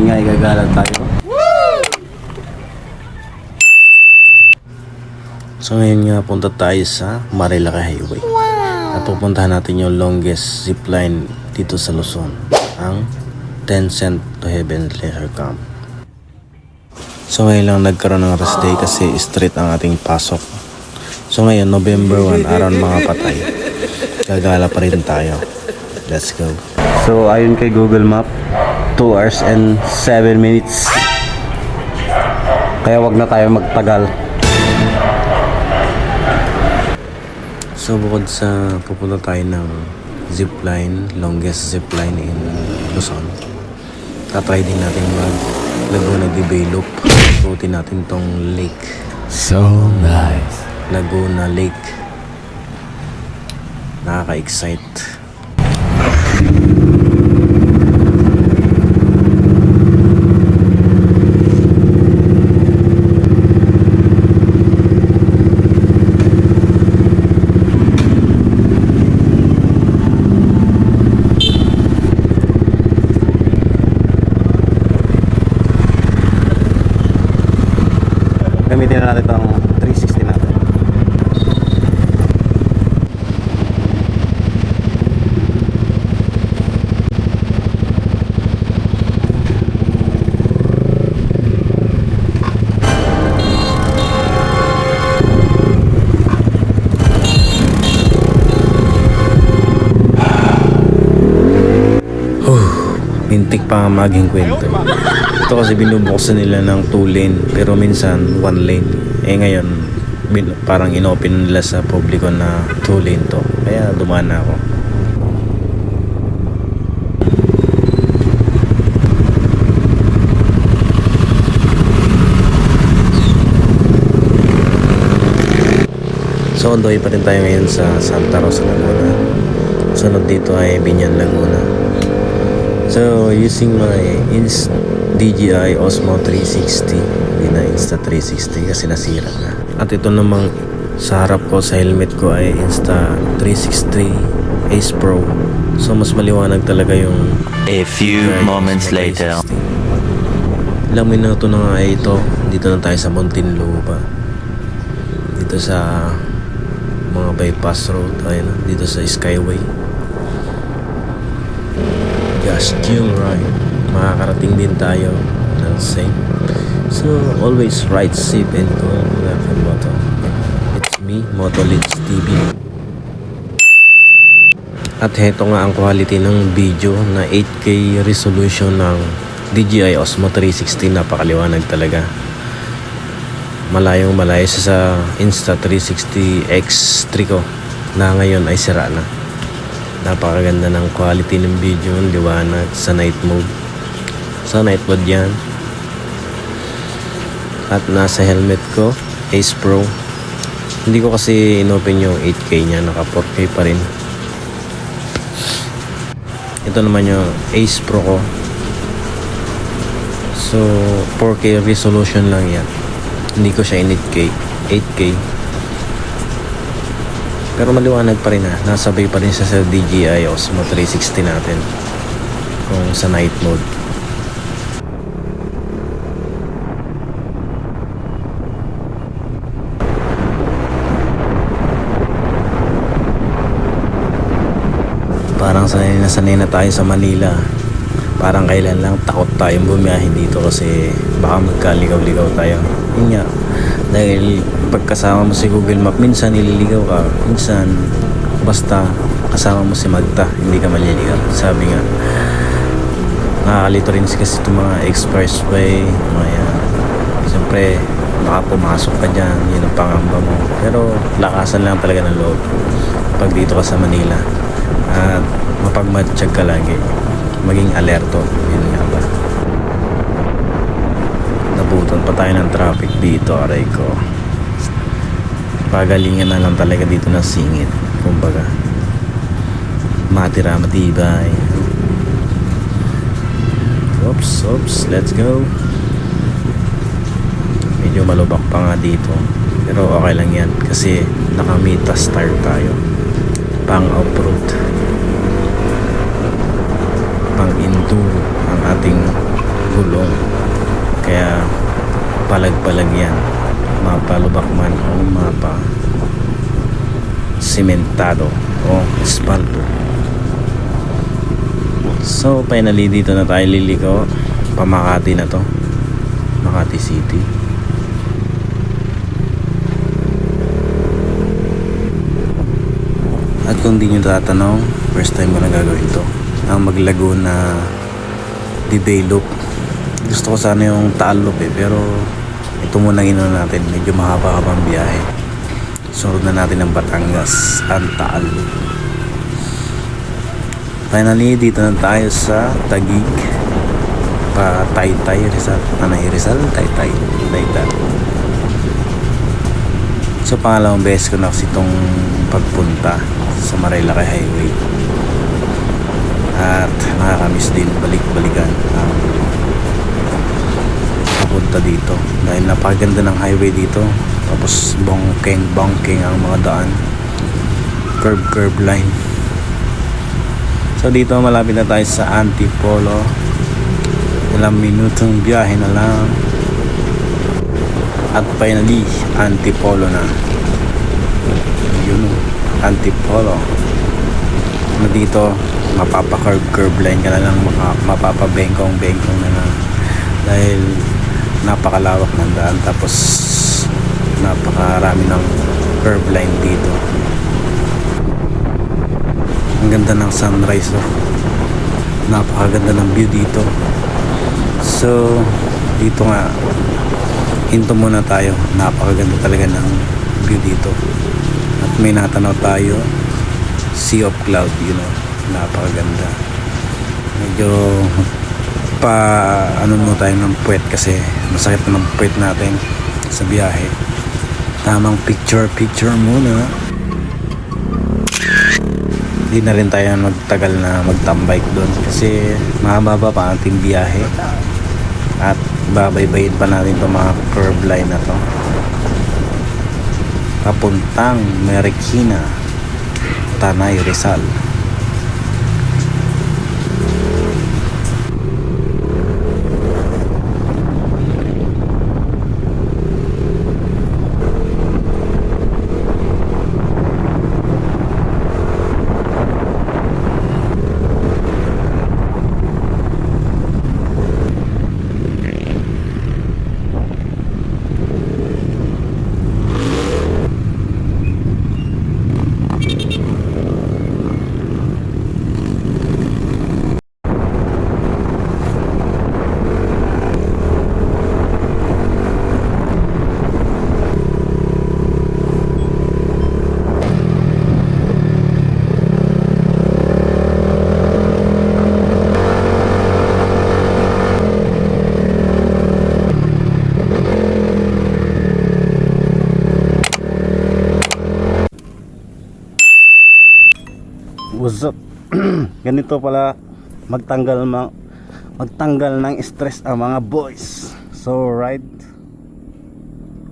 nga igagalan tayo. So ngayon nga punta tayo sa Marilaki Highway. At pupuntahan natin yung longest zipline dito sa Luzon, ang 10 Cent to Heaven Leisure Camp. So ngayon lang nagkaroon ng rest day kasi straight ang ating pasok. So ngayon November 1, araw ng mga patay. Gagala pa rin tayo. Let's go. So ayon kay Google Map, 2 hours and 7 minutes. Kaya wag na tayo magtagal. So bukod sa pupunta tayo ng zipline, longest zipline in Luzon, tatry din natin mag Laguna de Bay Loop. Ikutin natin tong lake. So nice. Laguna Lake. Nakaka-excite. Gamitin na natin itong 360 natin. Mintik pa nga maging kwento. Ito kasi binubuksan nila ng 2 lane pero minsan 1 lane. Eh ngayon parang inopen nila sa publiko na 2 lane to. Kaya dumaan na ako. So on the way pa rin tayo ngayon sa Santa Rosa, Laguna. Sunod dito ay Binyan, Laguna. So using my DJI Osmo 360, hindi na Insta 360 kasi nasira na. At ito namang sa harap ko sa helmet ko ay Insta 360 Ace Pro. So mas maliwanag talaga yung A few moments later. Ilang minuto na nga ito. Dito na tayo sa Muntinlupa. Dito sa mga bypass road tayo na. Dito sa Skyway. Just yung right. Makakarating din tayo ng safe. So always ride safe and go left and bottom. It's me, Motolits TV. At heto nga ang quality ng video na 8K resolution ng DJI Osmo 360. Napakaliwanag talaga. Malayong malayo sa Insta 360 X3 ko na ngayon ay sira na. Napakaganda ng quality ng video, liwanag sa night mode. Sa night mode yan. At nasa helmet ko Ace Pro. Hindi ko kasi inopen yung 8K nya, naka 4K pa rin. Ito naman yung Ace Pro ko. So 4K resolution lang yan. Hindi ko siya in 8K. Pero maliwanag pa rin ha. Nasabay pa rin siya sa DJI Osmo 360 natin. Kung sa night mode. Parang sanay na tayo sa Manila. Parang kailan lang takot tayong bumiyahin dito kasi baka magkaligaw-ligaw tayo. Yun nga. Dahil pagkasama mo si Google Map, minsan nililigaw ka, minsan basta kasama mo si Magta, hindi ka maliligaw. Sabi nga, nakakalito rin kasi itong mga expressway, mga siyempre baka pumasok ka dyan, yun ang pangamba mo. Pero lakasan lang talaga ng loob pag dito ka sa Manila. At mapagmatsyag ka lagi, maging alerto, yun nga ba. Nabutan pa tayo ng traffic dito, aray ko. Pagalingan na lang talaga dito ng singit. Kumbaga, matira matibay. Oops, let's go. Medyo malubak pa nga dito. Pero okay lang yan kasi nakamita star tayo. Pang off-road, pang enduro ang ating gulong. Kaya palag-palag yan, mapalubak man o mapa simentado o espalto. So finally dito na tayo liliko, pamakati na to, Makati City. At kung di nyo tatanong, first time ko na gagawin to, ang maglago na Dibay Loop. Gusto ko sana yung Taal Loop pero ito muna ginawa natin, medyo mahaba-habang biyahe. Sunod na natin ang Batangas, ang Taal Loop. Finally dito na tayo sa Taguig, pa Taytay Rizal. Rizal? Taytay. So pangalawang beses ko na kasi itong pagpunta sa Marilaki Highway. At nakakamiss din balik-balikan ang papunta dito dahil napakaganda ng highway dito. Tapos bongkeng ang mga daan, curve line. So dito malapit na tayo sa Antipolo. Ilang minutong biyahe na lang at finally Antipolo na. Yun, Antipolo na dito, mapapa-curve line ka na lang, mapapabengkong na lang dahil napakalawak ng daan, tapos napakarami ng curve line dito. Ang ganda ng sunrise, oh. Napakaganda ng view dito. So dito nga, hinto muna tayo. Napakaganda talaga ng view dito. At may natanaw tayo, Sea of Cloud, napakaganda. Medyo ano mo tayo ng puwet kasi masakit na ng puwet natin sa biyahe. Tamang picture muna. Hindi na rin tayo magtagal na magtambike doon kasi mahaba pa ang ating biyahe at babaybayin pa natin itong mga curve line na to papuntang Marikina, Tanay Rizal. What's up? Ganito pala magtanggal ng stress ang mga boys. So ride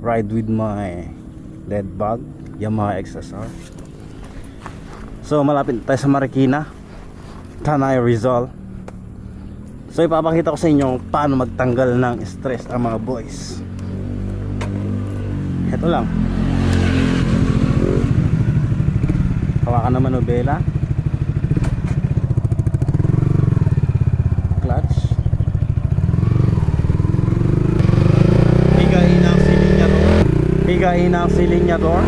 with my lead bag, Yamaha XSR. So malapit tayo sa Marikina, Tanay Rizal. So ipapakita ko sa inyo paano magtanggal ng stress ang mga boys. Ito lang, hawakan na manubela, clutch, higain ang silinyador.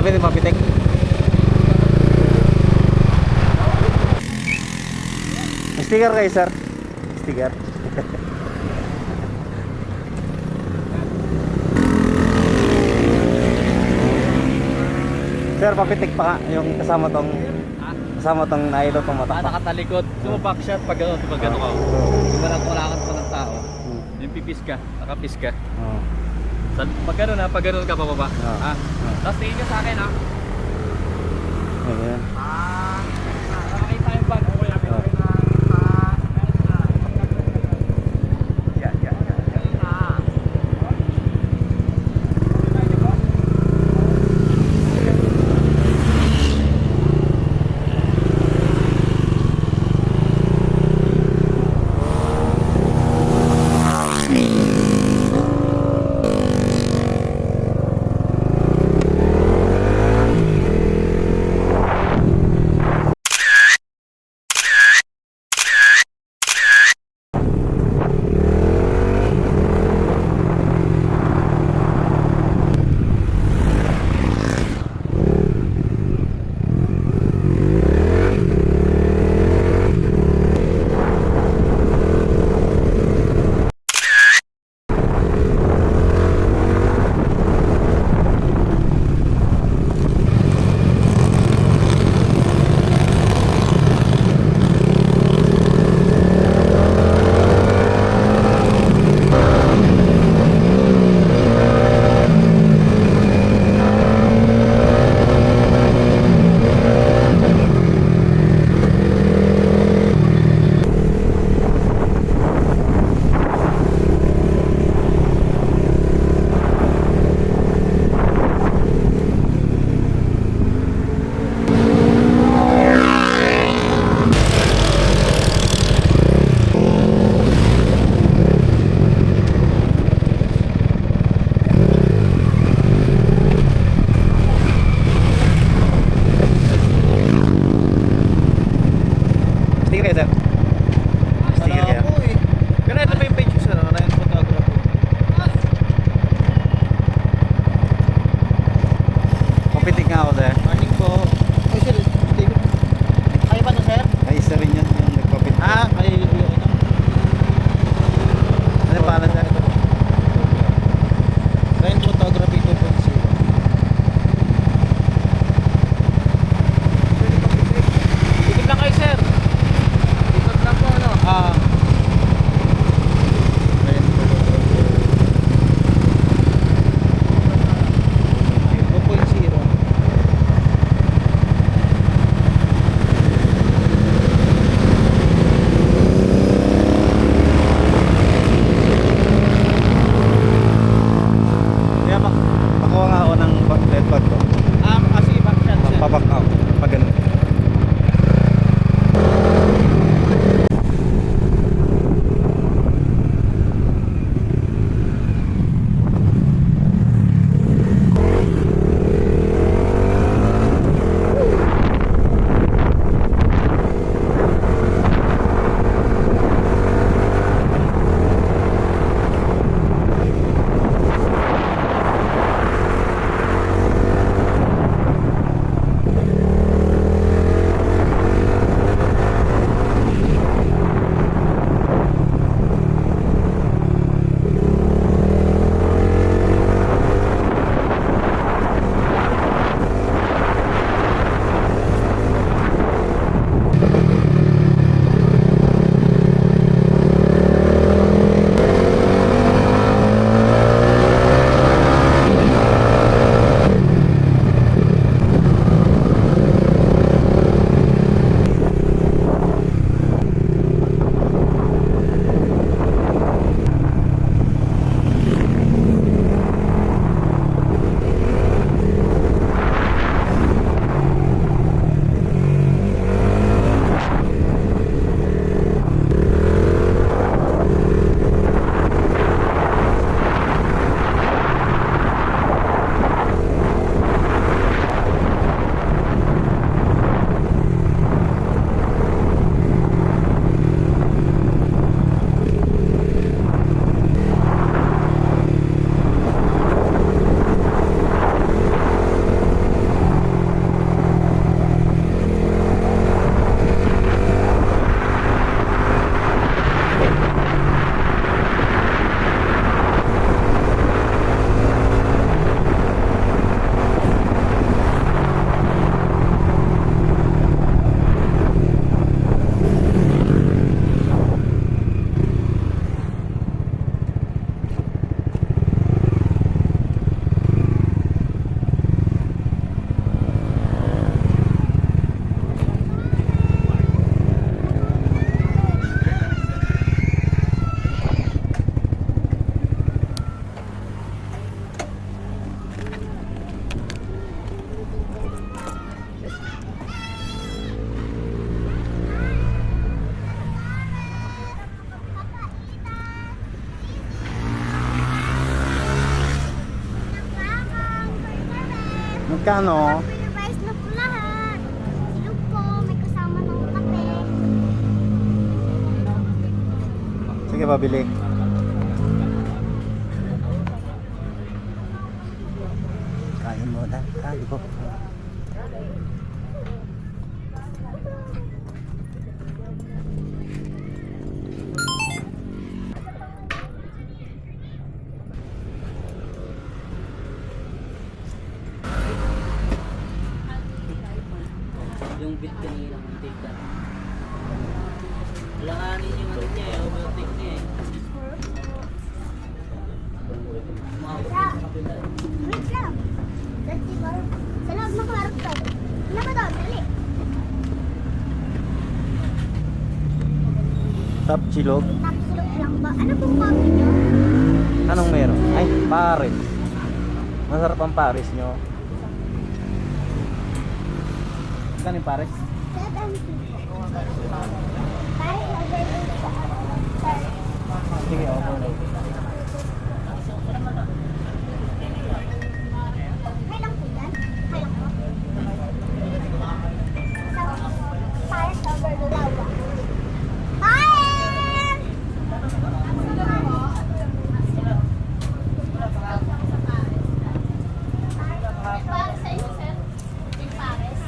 Pwede mapitik. Sticker kayo, sir? Sticker. Sir, papitik pa ka yung kasama tong nailo tong mata. Nakatalikod. So backshot pag gano'n, ka. Kung wala ka ng tao, yung pipis ka, nakapis ka. Pag gano'n ka pababa. Tapos tingin ka sa akin, Ayan. Nakakita yung bag. Okay, Sticker kayo, sir? Sticker kayo? Pero ito ba yung page sir? Ano yung photographer? Papitik nga ako, sir. Morning po. Oh sir, David. Kayo ba to sir? Ay, isa rin yun yung nagpapitik. Kayo yung ito. Ano yung pangalan, sir? Ryan Photography 2.0. Ikot lang kayo sir. Ikot lang po ano? Ryan Photography 2.0. Kaya pakuha nga ako ng dead bag ko. Kasi backshot sir. Paback out. Pag ganun. Magkano? Pinapayos na po lahat. Silog po, may kasama ng kape. Sige, pabili. Kain mo na. Kain ko. Yung bit kanina ng take that. Langanin yung ano niya eh, overtake niya eh. Wait lang. Let's see ba? Sa loob ng kwarto. Ano ba daw? Dali. Top chilog. Tapsilog lang ba? Ano pong coffee nyo? Anong meron? Ay, Paris. Masarap ang Paris nyo. Saan yung Paris? 70 po. Kahit nag-review sa Sige, okay. May lang po yan? May lang po. Pares over Lulawa. Pares! Pares sa iyo, sir? Yung pares?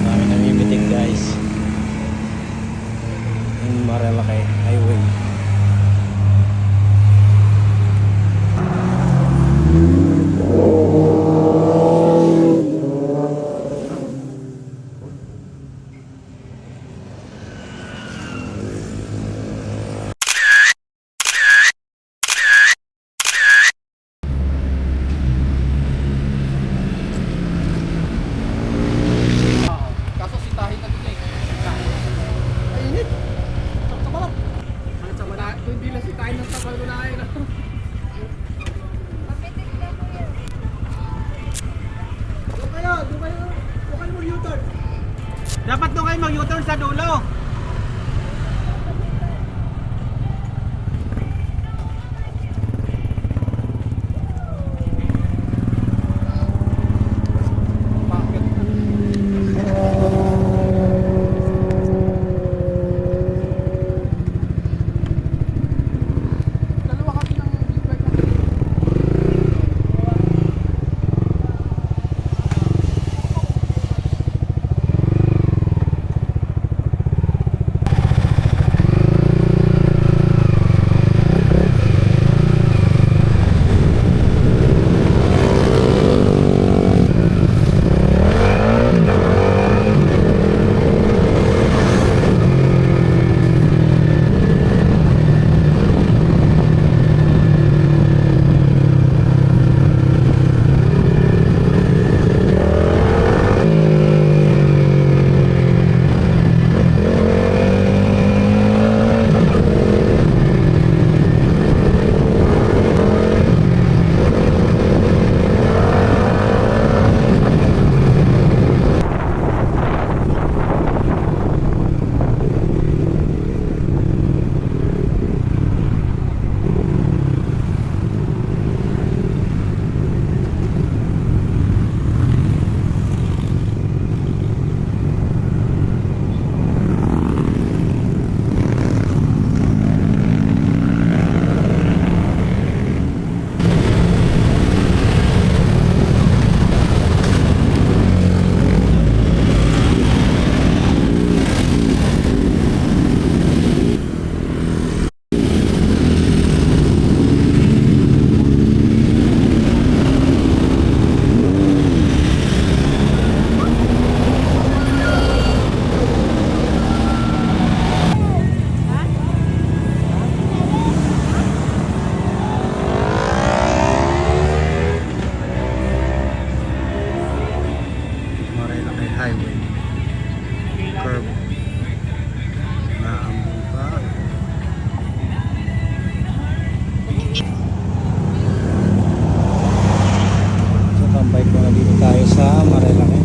Dami namimitig guys. Yung Marilaki Highway. Kaso si Tahi na dito eh. Ay, init. Sa balak. Ano sa balak? Hindi lang si Tahi ng sabal ko na kayo. Doon kayo mag-U-turn. Dapat doon kayo mag-U-turn sa dulo. Dalawa kami ng big bike na. Highway curve naambun pa. So tambay ko na dito tayo sa Marilaki.